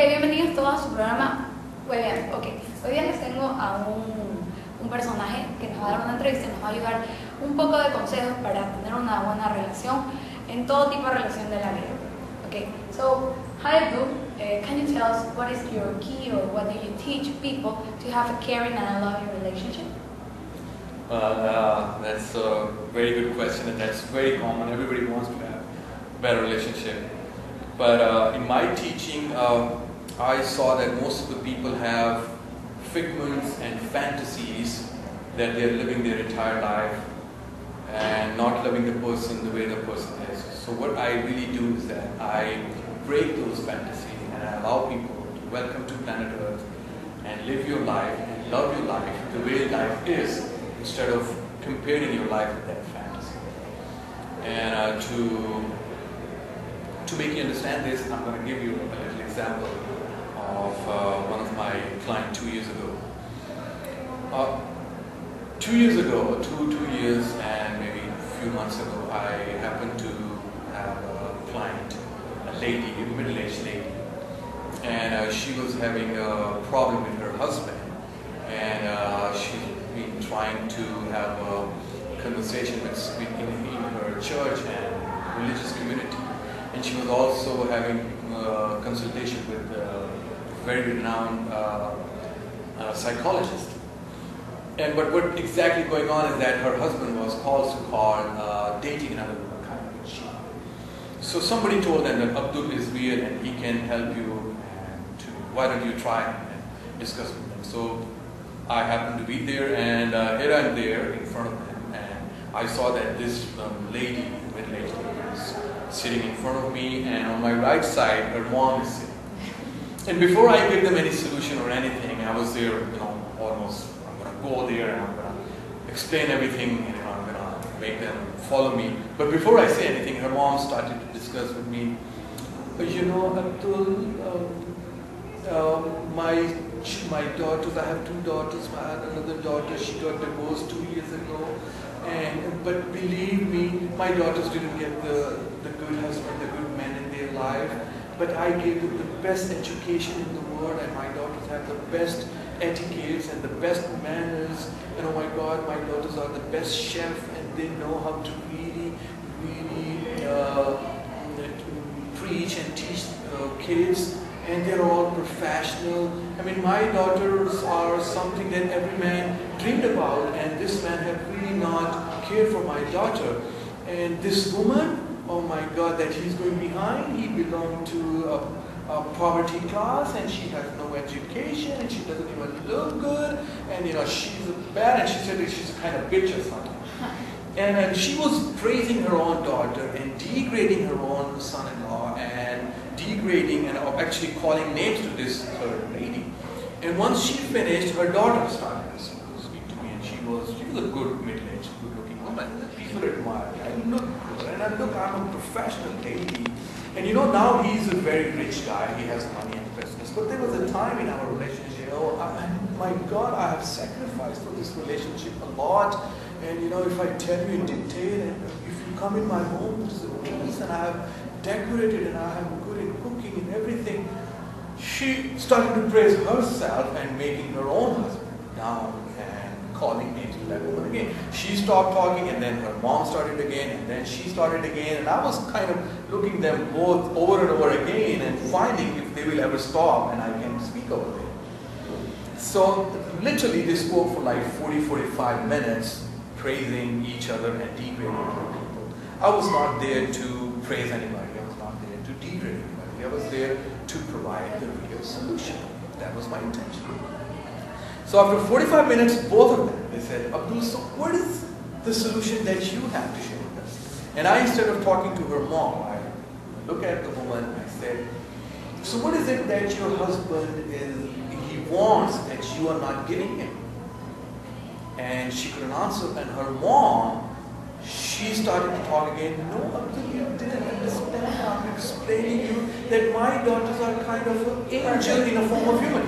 bienvenidos todos a su programa Webian. Hoy día les tengo a un personaje que nos va a dar una entrevista y nos va a ayudar un poco de consejos para tener una buena relación en todo tipo de relación de la vida. So, hi Abdul, can you tell us what is your key or what do you teach people to have a caring and a loving relationship? That's a very good question, and that's very common. Everybody wants to have a better relationship. But in my teaching, I saw that most of the people have figments and fantasies that they're living their entire life and not loving the person the way the person is. So what I really do is that I break those fantasies and I allow people to welcome to planet Earth and live your life and love your life the way life is, instead of comparing your life with that fantasy. And to make you understand this, I'm going to give you a little example of one of my clients 2 years ago. 2 years ago, two years and maybe a few months ago, I happened to have a client, a lady, a middle-aged lady, and she was having a problem with her husband, and she's been trying to have a conversation in her church and religious community, and she was also having a consultation with a very renowned psychologist. And but what exactly going on is that her husband was also caught dating another woman, kind of cheating. So somebody told them that Abdul is real and he can help you, and why don't you try and discuss with them. So I happened to be there, and here I'm there in front of them, and I saw that this lady, middle-aged lady, was sitting in front of me, and on my right side, her mom is sitting. And before I give them any solution or anything, I was there, almost. Go there and I'm going to explain everything, and I'm going to make them follow me. But before I say anything, her mom started to discuss with me, Abdul, my daughters, I have two daughters, I had another daughter, she got divorced 2 years ago, but believe me, my daughters didn't get the good husband, the good man in their life, but I gave them the best education in the world, and my daughters have the best etiquettes and the best manners, and oh my God, my daughters are the best chef, and they know how to really preach and teach kids, and they're all professional. I mean, my daughters are something that every man dreamed about, and this man had really not cared for my daughter. And this woman, oh my God, that he's going behind, he belonged to a poverty class, and she has no education, and she doesn't even look good, and she's bad, and she said that she's a kind of bitch or something. And she was praising her own daughter and degrading her own son-in-law and degrading and actually calling names to this third lady. And once she finished, her daughter started to speak to me, and she was a good middle-aged, good-looking woman that people admire. I look good, and I'm a professional lady. And now he's a very rich guy, he has money and business. But there was a time in our relationship, my God, I have sacrificed for this relationship a lot. And if I tell you in detail, and if you come in my home, there's a peace, and I have decorated, and I am good in cooking and everything. She started to praise herself and making her own husband down and calling names to that woman again. She stopped talking, and then her mom started again, and then she started again, and I was kind of looking them both over and over again and finding if they will ever stop and I can speak over them. So literally they spoke for like 40-45 minutes, praising each other and degrading other people. I was not there to praise anybody. I was not there to degrade anybody. I was there to provide the real solution. That was my intention. So after 45 minutes, both of them, they said, Abdul, so what is the solution that you have to share with us? And I, instead of talking to her mom, I look at the woman, I said, so what is it that your husband he wants that you are not giving him? And she couldn't answer, and her mom, she started to talk again. No, Abdul, you didn't understand. I'm explaining you that my daughters are kind of an angel in a form of human.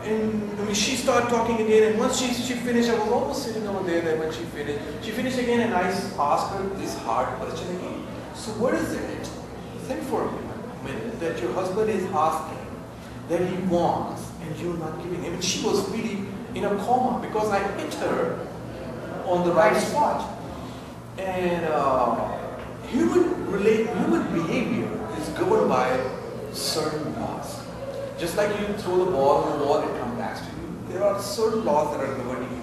And she started talking again, and once she finished, I was almost sitting over there when she finished again, and I asked her this hard question again. So what is it? Think for a minute that your husband is asking that he wants and you're not giving him. And she was really in a coma because I hit her on the right spot. And human behavior is governed by certain laws. Just like you throw the ball on the wall, it comes back to you. There are certain laws that are governing